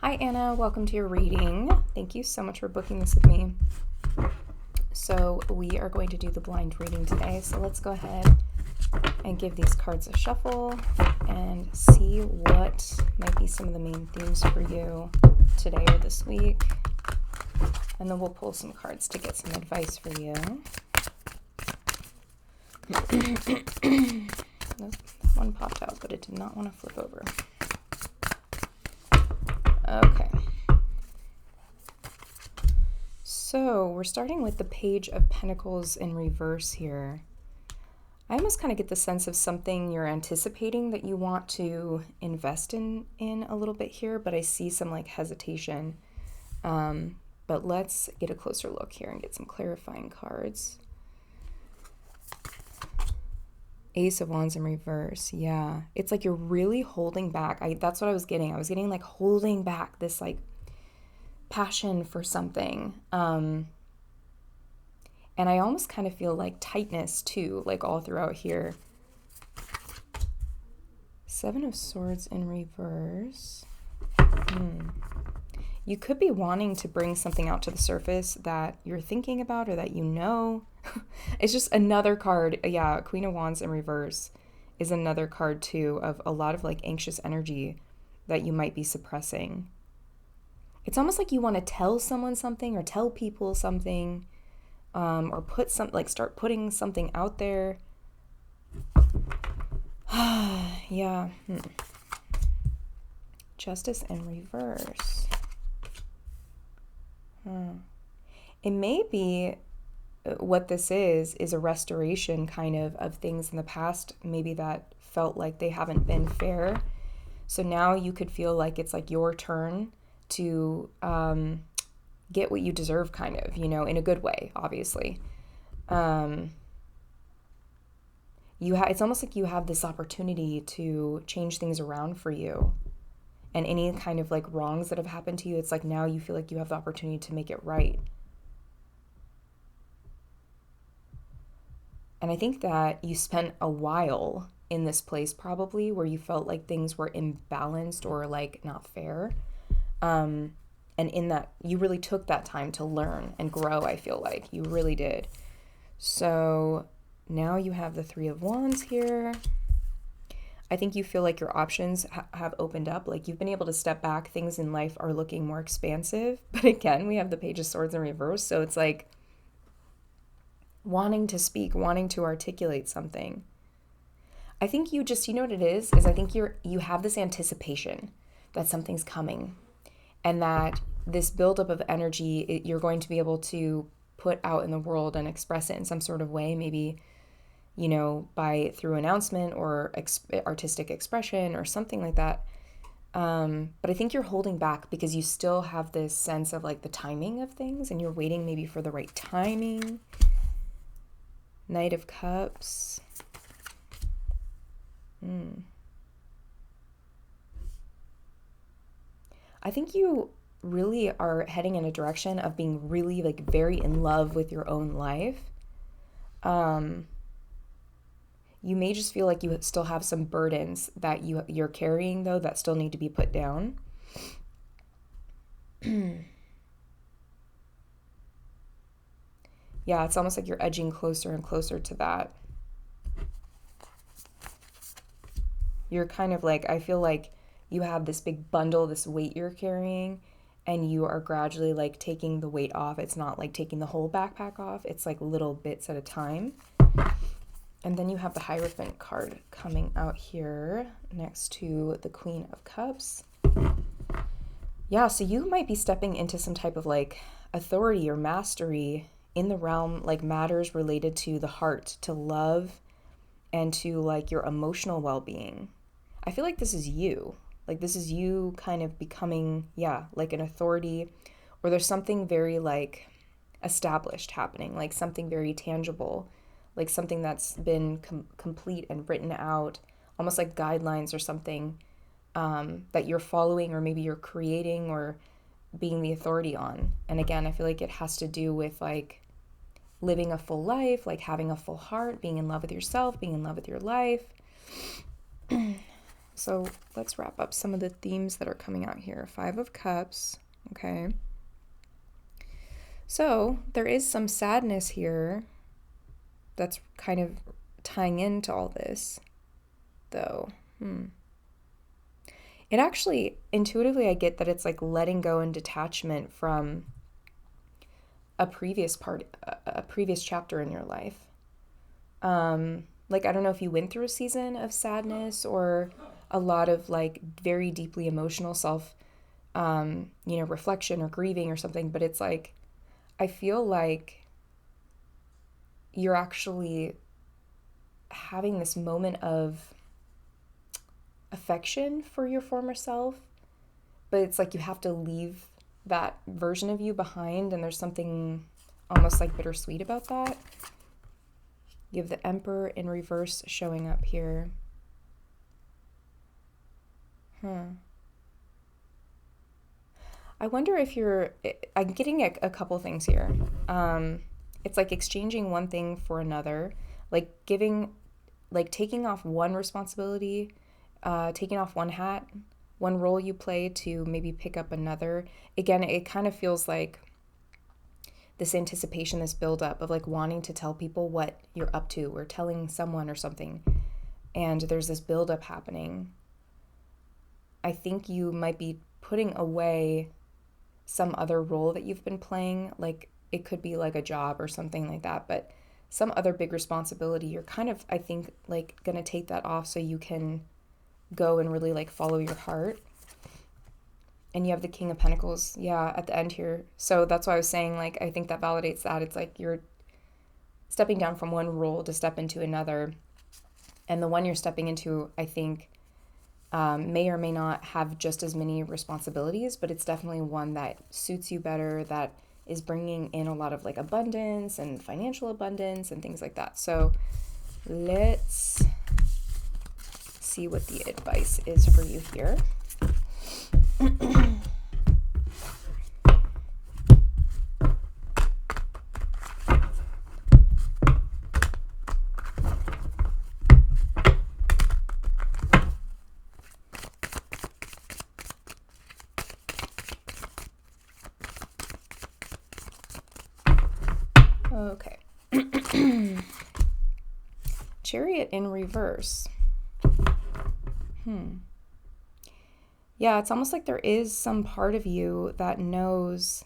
Hi, Anna. Welcome to your reading. Thank you so much for booking this with me. So we are going to do the blind reading today. So let's go ahead and give these cards a shuffle and see what might be some of the main themes for you today or this week. And then we'll pull some cards to get some advice for you. Nope, that one popped out, but it did not want to flip over. Okay. So we're starting with the Page of Pentacles in reverse here. I almost kind of get the sense of something you're anticipating that you want to invest in a little bit here, but I see some like hesitation. But let's get a closer look here and get some clarifying cards. Ace of Wands in reverse. Yeah, it's like you're really holding back. That's what I was getting. I was getting like holding back this like passion for something. And I almost kind of feel like tightness too, like all throughout here. Seven of Swords in reverse. You could be wanting to bring something out to the surface that you're thinking about or that you know. It's just another card. Yeah, Queen of Wands in reverse is another card too of a lot of like anxious energy that you might be suppressing. It's almost like you want to tell someone something or tell people something, or start putting something out there. Yeah. Justice in reverse. It may be what this is a restoration kind of things in the past, maybe that felt like they haven't been fair. So now you could feel like it's like your turn to get what you deserve, kind of, in a good way, obviously. It's almost like you have this opportunity to change things around for you. And any kind of like wrongs that have happened to you, it's like now you feel like you have the opportunity to make it right. And I think that you spent a while in this place probably where you felt like things were imbalanced or like not fair. And in that, you really took that time to learn and grow, I feel like. You really did. So now you have the Three of Wands here. I think you feel like your options have opened up. Like you've been able to step back. Things in life are looking more expansive. But again, we have the Page of Swords in reverse. So it's like wanting to speak, wanting to articulate something. I think you just, what it is I think you have this anticipation that something's coming and that this buildup of energy, you're going to be able to put out in the world and express it in some sort of way, maybe through announcement or artistic expression or something like that. But I think you're holding back because you still have this sense of like the timing of things and you're waiting maybe for the right timing. Knight of Cups. I think you really are heading in a direction of being really like very in love with your own life. You may just feel like you still have some burdens that you're carrying, though, that still need to be put down. Yeah, it's almost like you're edging closer and closer to that. You're kind of like, I feel like you have this big bundle, this weight you're carrying, and you are gradually like taking the weight off. It's not like taking the whole backpack off. It's like little bits at a time. And then you have the Hierophant card coming out here next to the Queen of Cups. Yeah, so you might be stepping into some type of like authority or mastery in the realm, like matters related to the heart, to love, and to like your emotional well-being. I feel like this is you. Like this is you kind of becoming, like an authority, or there's something very like established happening, like something very tangible, like something that's been complete and written out, almost like guidelines or something that you're following or maybe you're creating or being the authority on. And again, I feel like it has to do with like living a full life, like having a full heart, being in love with yourself, being in love with your life. So let's wrap up some of the themes that are coming out here. 5 of Cups. Okay. So there is some sadness here that's kind of tying into all this, though. It actually, intuitively, I get that it's like letting go and detachment from a previous chapter in your life. Like, I don't know if you went through a season of sadness or a lot of like very deeply emotional reflection or grieving or something, but it's like, I feel like you're actually having this moment of affection for your former self, but it's like you have to leave that version of you behind, and there's something almost like bittersweet about that. You have the Emperor in reverse showing up here. I wonder if I'm getting a couple things here. It's like exchanging one thing for another, like taking off one responsibility, taking off one hat, one role you play to maybe pick up another. Again, it kind of feels like this anticipation, this buildup of like wanting to tell people what you're up to or telling someone or something. And there's this buildup happening. I think you might be putting away some other role that you've been playing. Like it could be like a job or something like that, but some other big responsibility. You're kind of, I think, like going to take that off so you can go and really like follow your heart. And you have the King of Pentacles, at the end here. So that's why I was saying, like, I think that validates that. It's like you're stepping down from one role to step into another. And the one you're stepping into, I think, may or may not have just as many responsibilities, but it's definitely one that suits you better, that is bringing in a lot of like abundance and financial abundance and things like that. So let's see what the advice is for you here. Okay. Chariot in reverse. Yeah, it's almost like there is some part of you that knows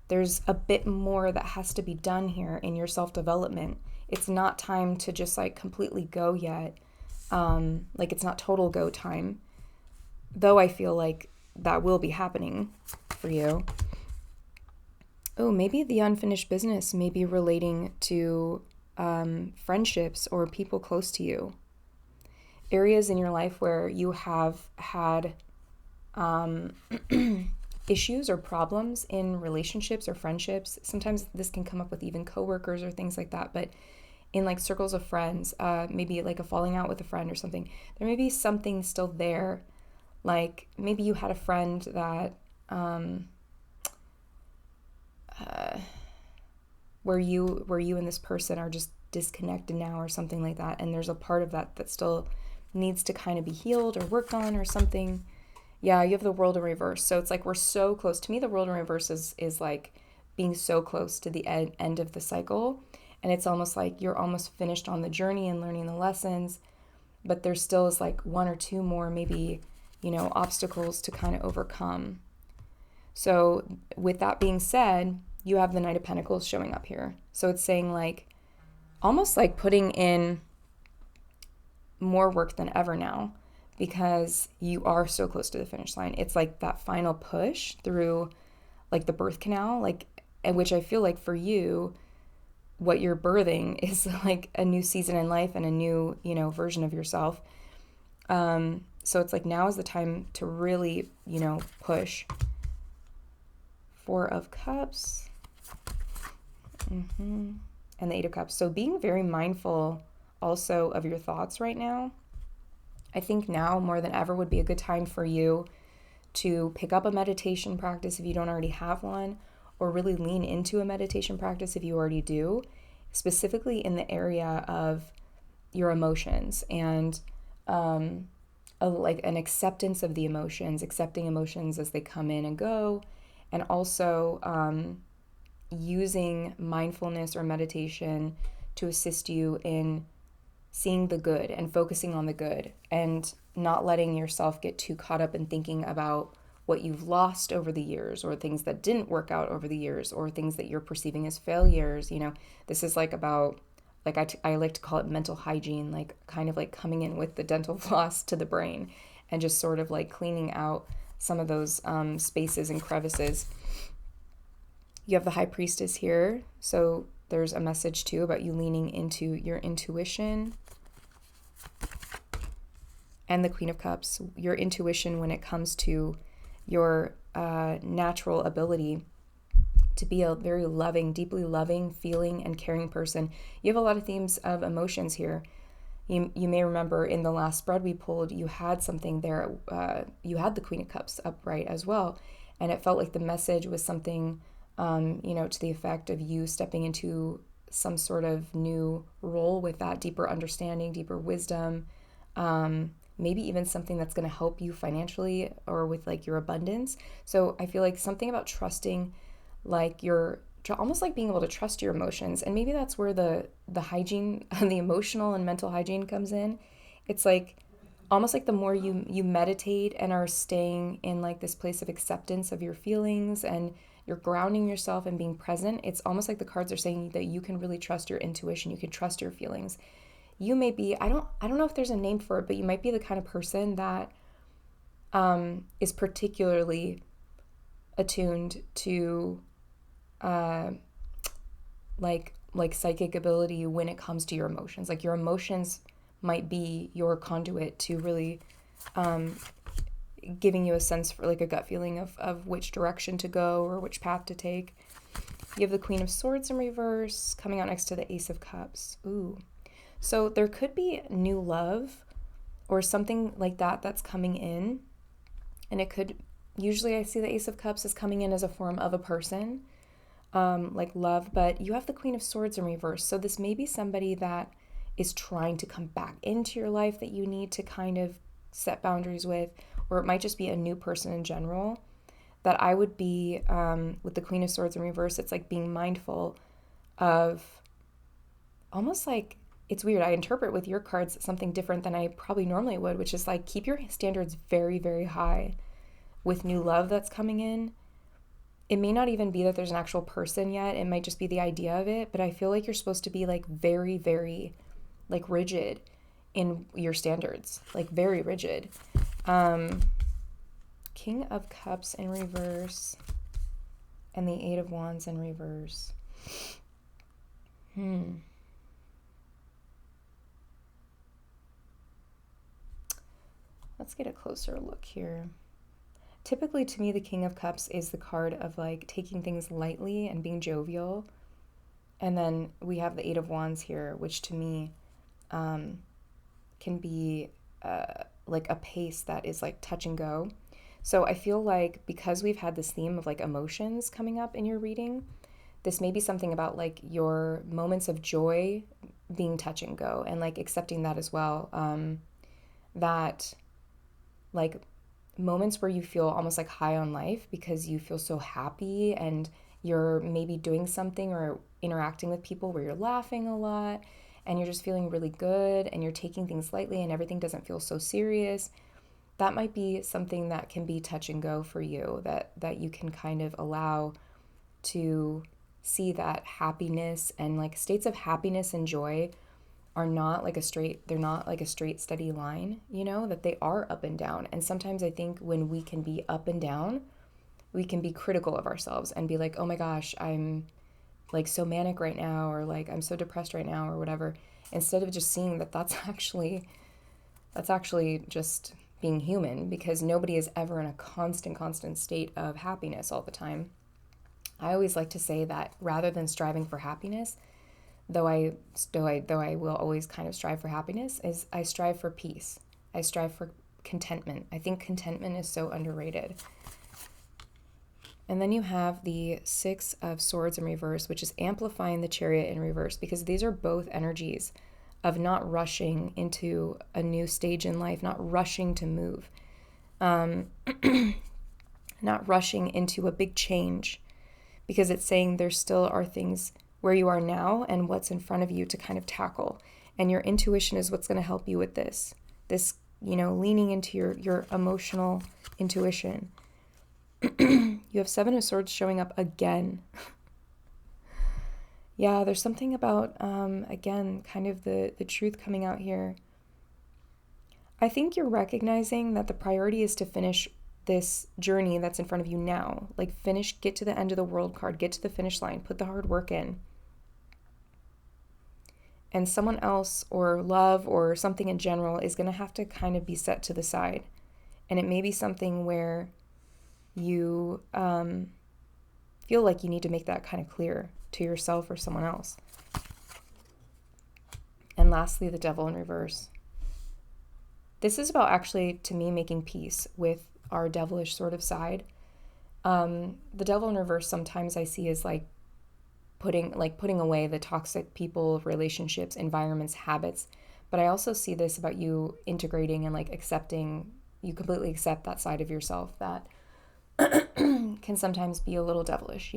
there's a bit more that has to be done here in your self-development. It's not time to just like completely go yet. Like it's not total go time. Though I feel like that will be happening for you. Oh, maybe the unfinished business may be relating to friendships or people close to you. Areas in your life where you have had issues or problems in relationships or friendships. Sometimes this can come up with even coworkers or things like that, but in like circles of friends, maybe like a falling out with a friend or something, there may be something still there. Like maybe you had a friend that where you and this person are just disconnected now or something like that, and there's a part of that that still needs to kind of be healed or worked on or something. Yeah, you have the World in reverse. So it's like we're so close. To me, the World in reverse is like being so close to the end of the cycle. And it's almost like you're almost finished on the journey and learning the lessons, but there still is like one or two more maybe, obstacles to kind of overcome. So with that being said, you have the Knight of Pentacles showing up here. So it's saying like, almost like putting in more work than ever now, because you are so close to the finish line. It's like that final push through like the birth canal, like, and which I feel like for you, what you're birthing is like a new season in life and a new, version of yourself. So it's like now is the time to really, push. 4 of Cups. And the 8 of Cups. So being very mindful also of your thoughts right now. I think now more than ever would be a good time for you to pick up a meditation practice if you don't already have one, or really lean into a meditation practice if you already do, specifically in the area of your emotions and like an acceptance of the emotions, accepting emotions as they come in and go, and also using mindfulness or meditation to assist you in seeing the good and focusing on the good and not letting yourself get too caught up in thinking about what you've lost over the years or things that didn't work out over the years or things that you're perceiving as failures. This is like about, like I like to call it mental hygiene, like kind of like coming in with the dental floss to the brain and just sort of like cleaning out some of those spaces and crevices. You have the High Priestess here, so there's a message too about you leaning into your intuition. And the Queen of Cups, your intuition when it comes to your natural ability to be a very loving, deeply loving, feeling, and caring person. You have a lot of themes of emotions here. You may remember in the last spread we pulled, you had something there. You had the Queen of Cups upright as well. And it felt like the message was something, to the effect of you stepping into some sort of new role with that deeper understanding, deeper wisdom, maybe even something that's going to help you financially or with like your abundance. So I feel like something about trusting, like you're almost like being able to trust your emotions. And maybe that's where the hygiene, the emotional and mental hygiene comes in. It's like almost like the more you meditate and are staying in like this place of acceptance of your feelings and you're grounding yourself and being present, it's almost like the cards are saying that you can really trust your intuition, you can trust your feelings. You may be, I don't know if there's a name for it, but you might be the kind of person that is particularly attuned to like psychic ability when it comes to your emotions. Like your emotions might be your conduit to really giving you a sense for like a gut feeling of which direction to go or which path to take. You have the Queen of Swords in reverse coming out next to the Ace of Cups. Ooh. So there could be new love or something like that that's coming in. And it could, usually I see the Ace of Cups as coming in as a form of a person, like love, but you have the Queen of Swords in reverse. So this may be somebody that is trying to come back into your life that you need to kind of set boundaries with, or it might just be a new person in general. That I would be, with the Queen of Swords in reverse, it's like being mindful of almost like, it's weird, I interpret with your cards something different than I probably normally would, which is like keep your standards very, very high with new love that's coming in. It may not even be that there's an actual person yet, it might just be the idea of it, but I feel like you're supposed to be like very, very like rigid in your standards, like very rigid. King of Cups in reverse and the Eight of Wands in reverse. Let's get a closer look here. Typically, to me, the King of Cups is the card of like taking things lightly and being jovial. And then we have the Eight of Wands here, which to me can be like a pace that is like touch and go. So I feel like because we've had this theme of like emotions coming up in your reading, this may be something about like your moments of joy being touch and go and like accepting that as well. That like moments where you feel almost like high on life because you feel so happy and you're maybe doing something or interacting with people where you're laughing a lot and you're just feeling really good and you're taking things lightly and everything doesn't feel so serious. That might be something that can be touch and go for you, that you can kind of allow to see that happiness and like states of happiness and joy are not like they're not like a straight steady line, that they are up and down. And sometimes I think when we can be up and down, we can be critical of ourselves and be like, oh my gosh, I'm like so manic right now, or like I'm so depressed right now, or whatever, instead of just seeing that that's actually just being human, because nobody is ever in a constant state of happiness all the time. I always like to say that rather than striving for happiness, though I will always kind of strive for happiness, is I strive for peace. I strive for contentment. I think contentment is so underrated. And then you have the Six of Swords in reverse, which is amplifying the Chariot in reverse, because these are both energies of not rushing into a new stage in life, not rushing to move, not rushing into a big change, because it's saying there still are things where you are now and what's in front of you to kind of tackle. And your intuition is what's going to help you with this, leaning into your emotional intuition. You have Seven of Swords showing up again. Yeah, there's something about, again, kind of the truth coming out here. I think you're recognizing that the priority is to finish this journey that's in front of you now. Like get to the end of the world card, get to the finish line, put the hard work in. And someone else or love or something in general is going to have to kind of be set to the side. And it may be something where you feel like you need to make that kind of clear to yourself or someone else. And lastly, the Devil in reverse. This is about actually, to me, making peace with our devilish sort of side. The Devil in reverse sometimes I see as like putting away the toxic people, relationships, environments, habits. But I also see this about you integrating and like accepting, you completely accept that side of yourself that can sometimes be a little devilish,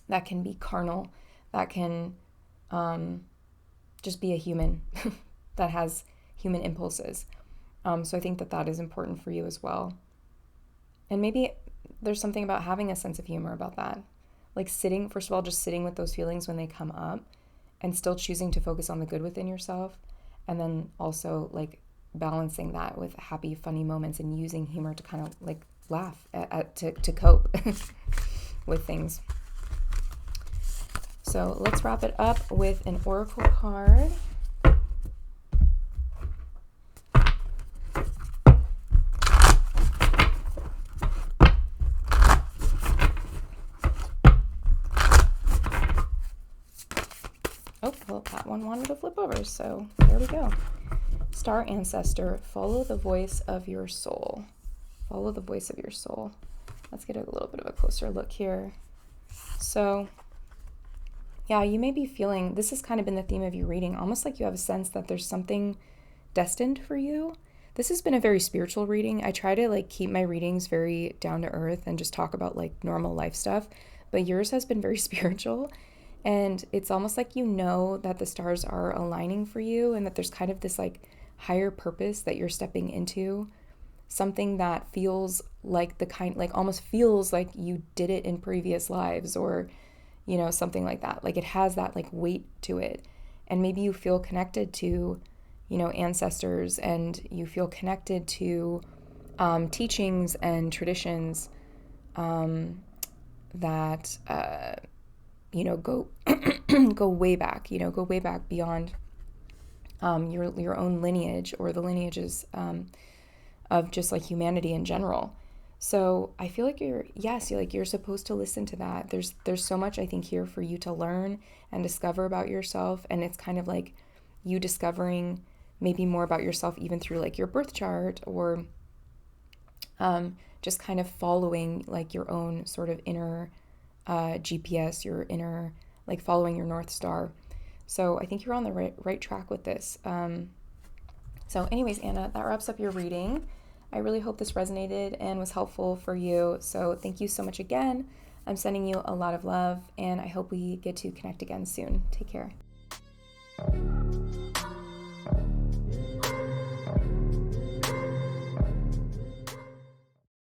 that can be carnal, that can just be a human that has human impulses. So I think that is important for you as well. And maybe there's something about having a sense of humor about that. Like first of all, just sitting with those feelings when they come up and still choosing to focus on the good within yourself. And then also like balancing that with happy, funny moments and using humor to kind of like laugh to cope with things. So let's wrap it up with an oracle card. Oh, well, that one wanted to flip over, so there we go. Star Ancestor, follow the voice of your soul. Follow the voice of your soul. Let's get a little bit of a closer look here. So, yeah, you may be feeling, this has kind of been the theme of your reading, almost like you have a sense that there's something destined for you. This has been a very spiritual reading. I try to like keep my readings very down to earth and just talk about like normal life stuff, but yours has been very spiritual. And it's almost like that the stars are aligning for you and that there's kind of this like higher purpose that you're stepping into, something that feels like almost feels like you did it in previous lives or, something like that. Like it has that like weight to it. And maybe you feel connected to, ancestors, and you feel connected to teachings and traditions that go go way back, beyond your own lineage or the lineages of just like humanity in general. So I feel like you're supposed to listen to that. There's so much I think here for you to learn and discover about yourself, and it's kind of like you discovering maybe more about yourself even through like your birth chart or just kind of following like your own sort of inner GPS, your inner, like following your North Star. So I think you're on the right track with this. So anyways, Anna, that wraps up your reading. I really hope this resonated and was helpful for you. So thank you so much again. I'm sending you a lot of love, and I hope we get to connect again soon. Take care.